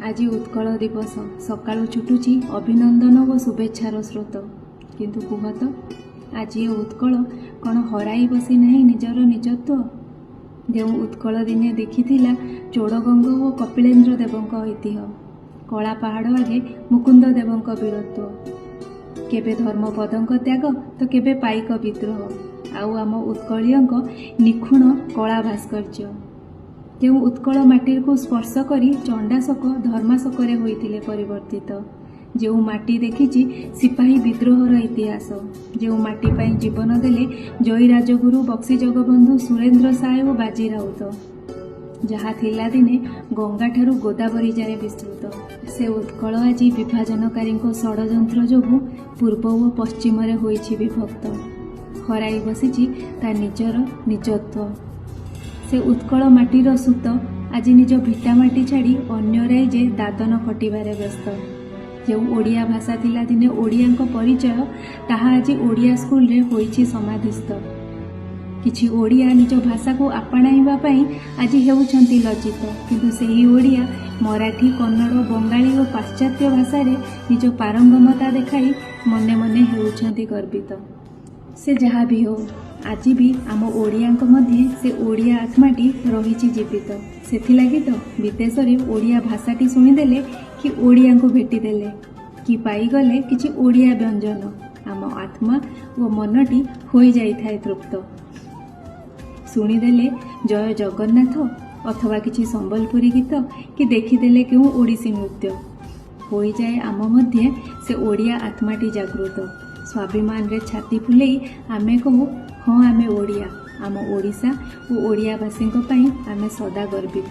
आज उत्कल दिवस सकाळू छुटुची अभिनंदन और शुभेच्छार स्रोत किंतु कुह तो आज ये उत्कल कौन हराई बसी नहीं निजर निजत्व जो उत्कल दिने देखिथिला चोड़गंग और कपिलेन्द्र देवों ऐतिह्य कला पहाड़ आगे मुकुंद देवों वीरत्व केबे धर्मपदों त्याग तो केबे पाइक विद्रोह आउ आम उत्कलीयों निखुण कला भास्कर्य जो उत्कल माटी को स्पर्श करी चंडाशोक धर्माशोक होइतिले परिवर्तित जो माटी देखिछि सिपाही विद्रोहर इतिहास जो माटी पाई जीवन देले जयी राजगुरु बक्सी जगबंधु सुरेंद्र साय और बाजी राउत जहा थिला दिने गंगा ठारू गोदावरी जाए विस्तृत से उत्कल आज विभाजनकारी षड्यंत्र जोगु पूर्व और पश्चिम होइछि विभक्त हराई बसिछि ता निजर निजत्व से उत्कल माटीर सूत आज निज भिटामाटी छाड़ी अन्य राइजे दादन खटिबारे व्यस्त जो ओडिया भाषा थिला दिने ओडिया परिचय ताहा आज ओडिया स्कूल रे होइछि समाधिस्थ किछि ओडिया निज भाषा को आपणाइबा पई आज हेउछंती लज्जित किंतु सेही ओडिया मराठी कन्नड़ बंगाली और पाश्चात्य भाषा रे निज पारंगमता देखाई मने मने हेउछंती गर्वित से जहाँ भी हो आज भी आम ओडिया मध्य से ओडिया आत्माटी रही जीवित से तो विदेश में ओडिया भाषाटी शुणिदेले कि ओडिया को भेटीदेले कि पाईगले किछि ओडिया व्यंजन आम आत्मा और मनटी हो जाए तृप्त शुणिदेले जय जगन्नाथ अथवा किछि संबलपुरी गीत कि देखीदेले क्यों ओडिसी नृत्य हो जाए आम मध्य से ओडिया आत्माटी जागृत स्वाभिमान रे छाती फुलेई आमे कहू हाँ आमे ओडिया आम ओडिशा और ओडियावासी आमे सदा गर्वित।